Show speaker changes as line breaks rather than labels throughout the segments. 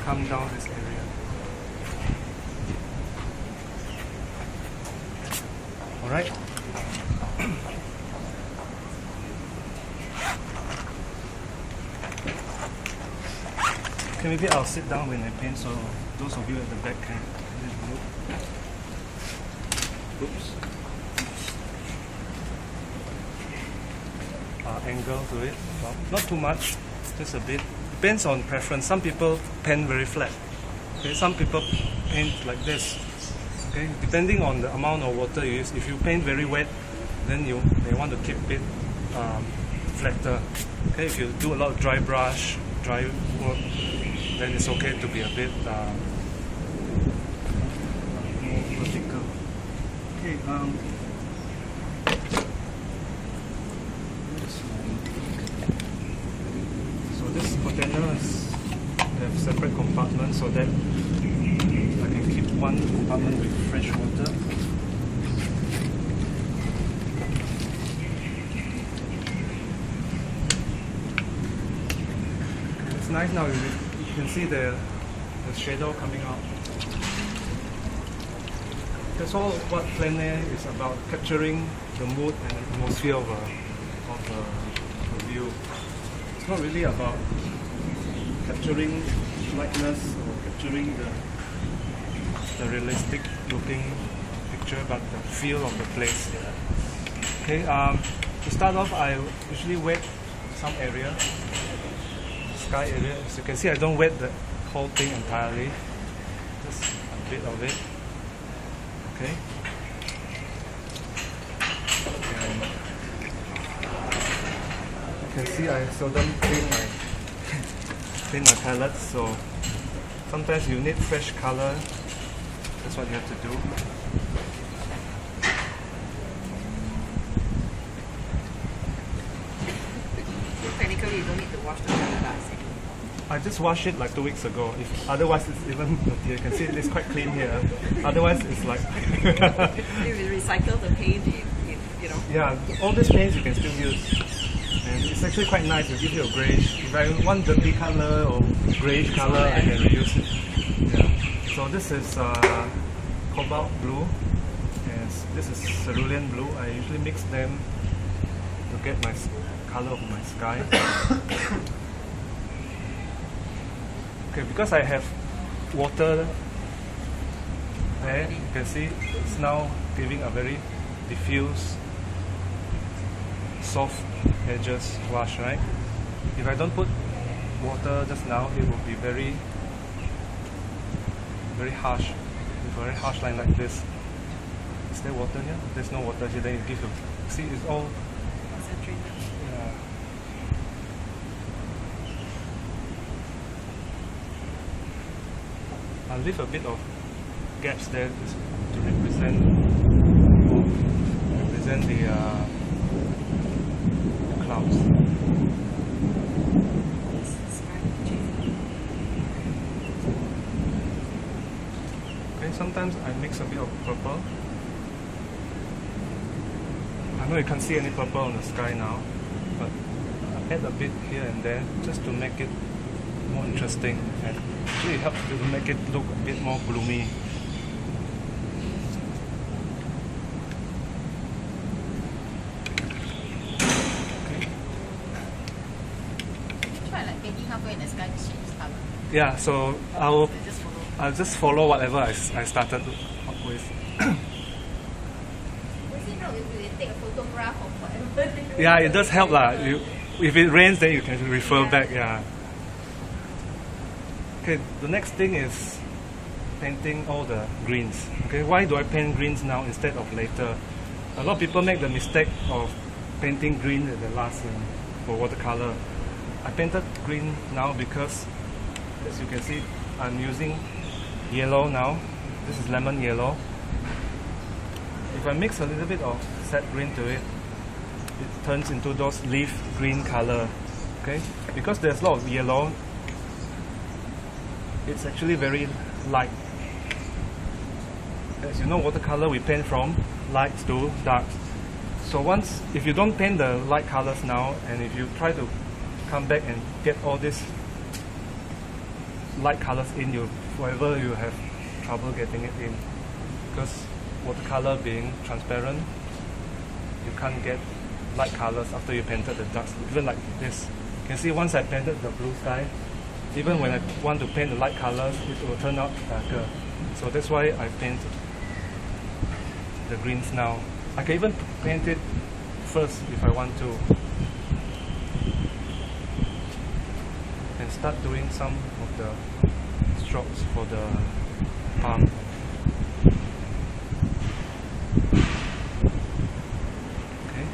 come down this area. Alright. Okay, maybe I'll sit down when I paint so those of you at the back can look. Oops. Angle to it, well, not too much, just a bit. Depends on preference. Some people paint very flat. Okay, some people paint like this. Okay, depending on the amount of water you use. If you paint very wet, then they want to keep it flatter. Okay, if you do a lot of dry brush, dry work, then it's okay to be a bit more vertical. Okay, so this container have separate compartments so that I can keep one compartment with fresh water. It's nice now, you can see the shadow coming out. That's all what plein air is about, capturing the mood and atmosphere of a view. It's not really about capturing lightness or capturing the realistic looking picture, but the feel of the place. Okay, to start off, I usually wet some area, sky area. As you can see, I don't wet the whole thing entirely, just a bit of it. Okay. And you can see I seldom clean my palettes, so sometimes you need fresh color. That's what you have to do.
Technically, you don't need to wash the palette.
I just washed it like 2 weeks ago. Otherwise, it's even dirty. You can see it's quite clean here. Otherwise, it's like.
If you recycle the paint, you know.
Yeah, all these paints you can still use. And it's actually quite nice. It gives you a greyish. If I want dirty color or greyish color, I can reuse it. Yeah. So this is cobalt blue, and this is cerulean blue. I usually mix them to get my color of my sky. Okay, because I have water there, you can see it's now giving a very diffuse, soft edges wash, right? If I don't put water just now, it will be very harsh, with a very harsh line like this. Is there water here? There's no water here, then it gives you, see, it's all
Concentrated.
yeah. I'll leave a bit of gaps there to represent the clouds. Okay, sometimes I mix a bit of purple. I know you can't see any purple on the sky now, but I add a bit here and there just to make it more interesting, and actually it helps to make it look a bit more gloomy.
Try like painting halfway in the sky to change color.
Yeah, so I'll
Just follow.
just follow whatever I started up with.
Does it help if you take a photograph of whatever?
Yeah, it does help lah. If it rains, then you can refer back. Yeah. Okay, the next thing is painting all the greens. Okay, why do I paint greens now instead of later? A lot of people make the mistake of painting green at the last for watercolor. I painted green now because, as you can see, I'm using yellow now. This is lemon yellow. If I mix a little bit of sap green to it, it turns into those leaf green color. Okay, because there's a lot of yellow, it's actually very light. As you know, watercolor we paint from light to dark. So if you don't paint the light colors now, and if you try to come back and get all these light colors in, wherever you have trouble getting it in, because watercolor being transparent, you can't get light colors after you painted the darks. Even like this, you can see once I painted the blue sky, even when I want to paint the light colors, it will turn out darker. So that's why I paint the greens now. I can even paint it first if I want to, and start doing some of the strokes for the palm. Okay.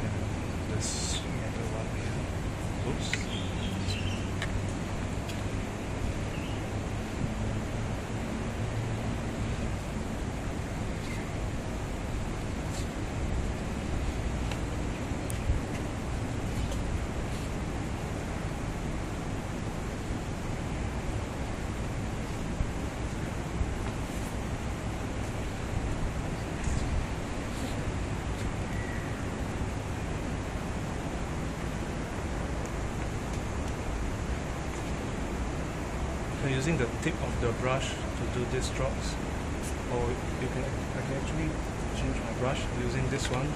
And this other one here. Oops. So using the tip of the brush to do these strokes, or I can actually change my brush using this one.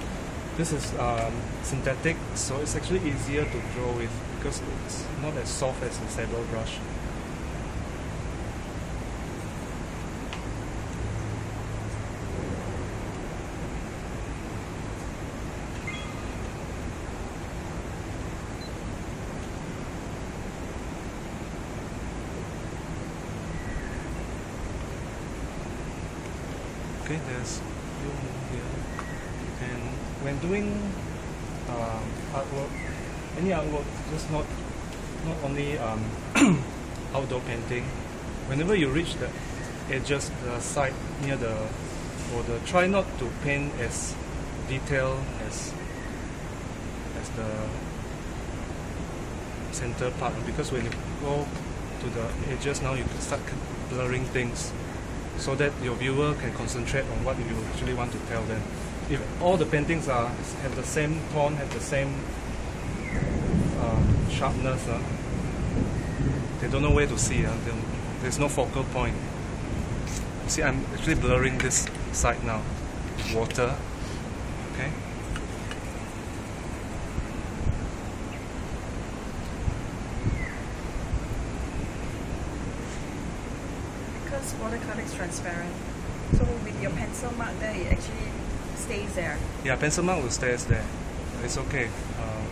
This is synthetic, so it's actually easier to draw with because it's not as soft as a sable brush. Okay, there's blue moon here. And when doing artwork, any artwork, just not only outdoor painting, whenever you reach the edges, the side near the border, try not to paint as detailed as the center part, because when you go to the edges now, you can start blurring things, so that your viewer can concentrate on what you actually want to tell them. If all the paintings have the same tone, have the same sharpness, they don't know where to see. There's no focal point. See, I'm actually blurring this side now with water. Okay.
Because watercolor is transparent, so with your pencil mark there, it actually stays there.
Yeah, pencil mark will stay there. It's okay.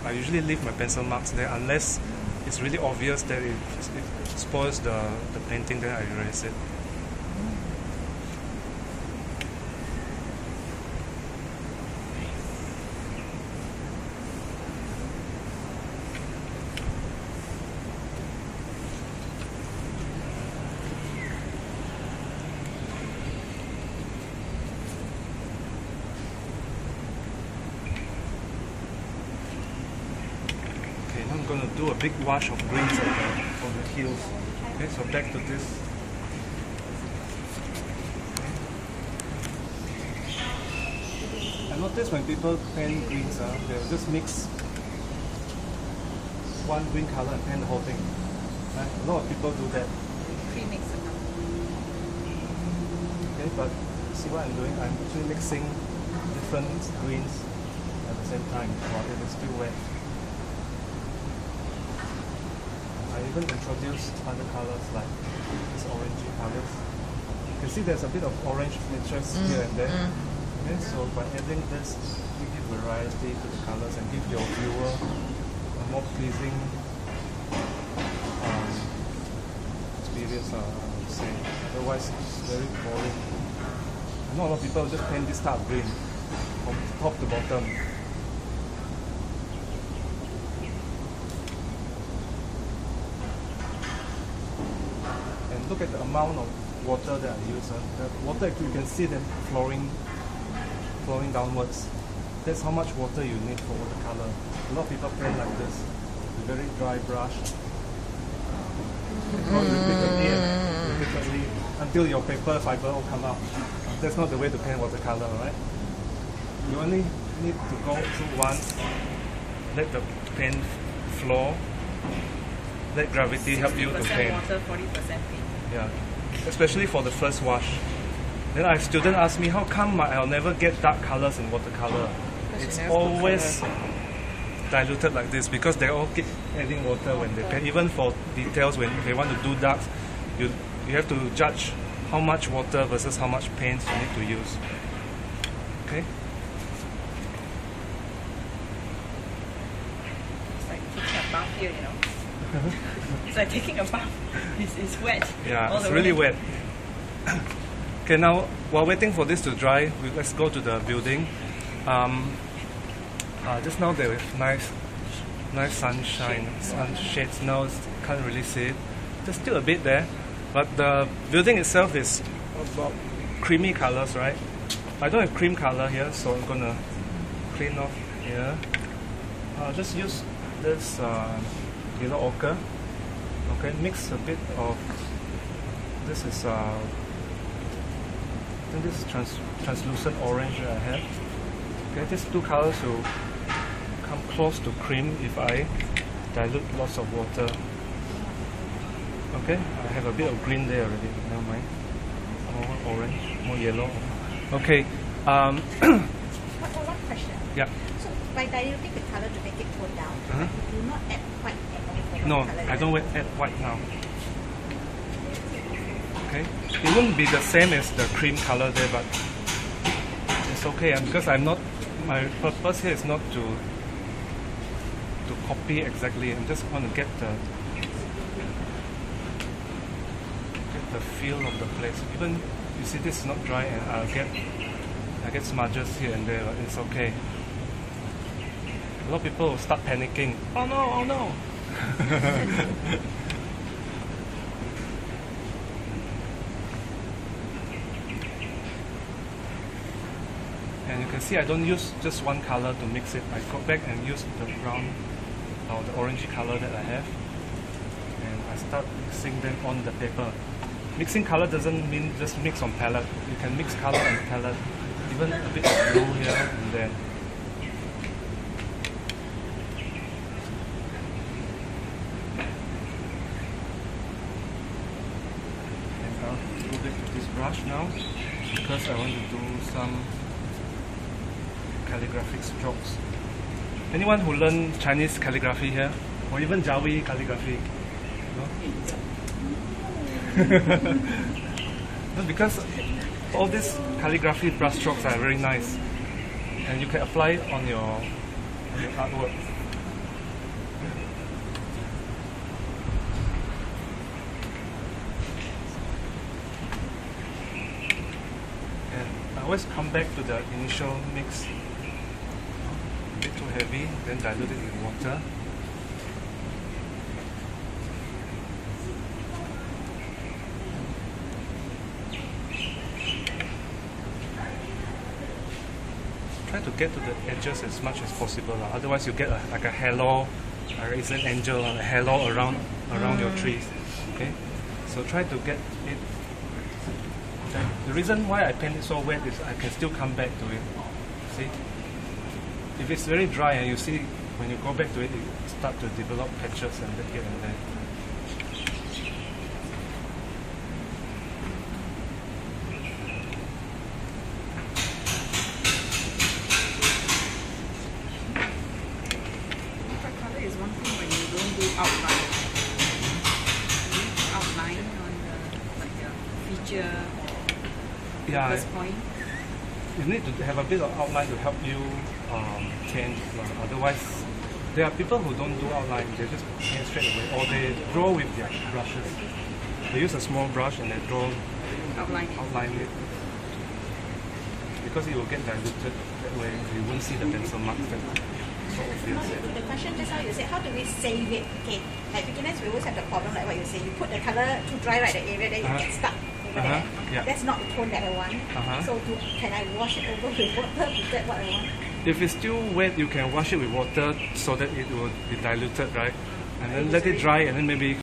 I usually leave my pencil marks there unless it's really obvious that it spoils the painting, then I erase it. Now I'm going to do a big wash of greens on the heels. Okay, so back to this. I notice when people paint greens, they'll just mix one green color and paint the whole thing. A lot of people do that.
Pre-mix it now.
Okay, but see what I'm doing? I'm actually mixing different greens at the same time while it is still wet. I even introduced other colors like these orangey colors. You can see there's a bit of orange mixtures here and there. Okay, so by adding this, you give variety to the colors and give your viewer a more pleasing experience, I would say. Otherwise, it's very boring. I know a lot of people just paint this type of green from top to bottom. Look at the amount of water that I use. The water, actually, you can see them flowing downwards. That's how much water you need for watercolor. A lot of people paint like this, with a very dry brush. Or repeatedly and repeatedly until your paper fiber all come out. That's not the way to paint watercolor, right? You only need to go through once, let the paint flow, let gravity help you to
60%
paint.
water, 40% paint.
Yeah, especially for the first wash. Then I have students ask me, how come I'll never get dark colors in watercolor? It's always diluted like this because they all keep adding water when they paint. Even for details, when they want to do darks, you have to judge how much water versus how much paints you need to use. Okay?
It's like taking a bath here, you know. It's like taking a bath. It's wet.
Yeah,
all
it's
the
really
way.
wet. Okay, now while waiting for this to dry, let's go to the building. Just now there was nice sunshine, sun shades. Now can't really see it. There's still a bit there, but the building itself is about creamy colors, right? I don't have cream color here, so I'm gonna clean off here. I'll just use this yellow ochre. Okay, mix a bit of this is I think this is translucent orange that I have. Okay, these two colors will come close to cream if I dilute lots of water. Okay, I have a bit of green there already. Never mind. More orange, more yellow. Okay.
One question.
Yeah.
So by diluting the color to make it tone down, you do not add white at all for
No,
watercolor.
I don't add white now. Okay, it won't be the same as the cream color there, but it's okay because I'm not. My purpose here is not to copy exactly. I just want to get the feel of the place. Even you see this is not dry, and I get smudges here and there, but it's okay. A lot of people will start panicking. Oh no! Oh no! And you can see I don't use just one color to mix it. I go back and use the brown or the orangey color that I have, and I start mixing them on the paper. Mixing color doesn't mean just mix on palette. You can mix color on palette, even a bit of blue here and there. And I'll go back to this brush now because I want to do some calligraphic strokes. Anyone who learned Chinese calligraphy here, or even Jawi calligraphy? No, because all these calligraphy brush strokes are very nice, and you can apply it on your artwork. And I always come back to the initial mix. A bit too heavy, then dilute it in water. Try to get to the edges as much as possible. Otherwise, you get like a halo, it's an angel, a halo around your trees. Okay, so try to get it. Okay. The reason why I paint it so wet is I can still come back to it. See, if it's very dry and you see when you go back to it, it start to develop patches and here and there.
Watercolor is one thing when you don't do outline. Outline on the feature or
Yeah,
first point.
you need to have a bit of outline to help you change. Otherwise, there are people who don't do outline, they just paint straight away, or they draw with their brushes. They use a small brush and they draw outline it. Because it will get diluted that way, you won't see the pencil marks that so obvious.
The question just now you said, how do we save it? Okay, like beginners, we always have the problem like what you say. You put the color too dry, right, the area, then you get stuck over there.
Yeah.
That's not the tone that I want. So can I wash it over with water? Is that what I want?
If it's still wet, you can wash it with water so that it will be diluted, right? And then let it dry and then maybe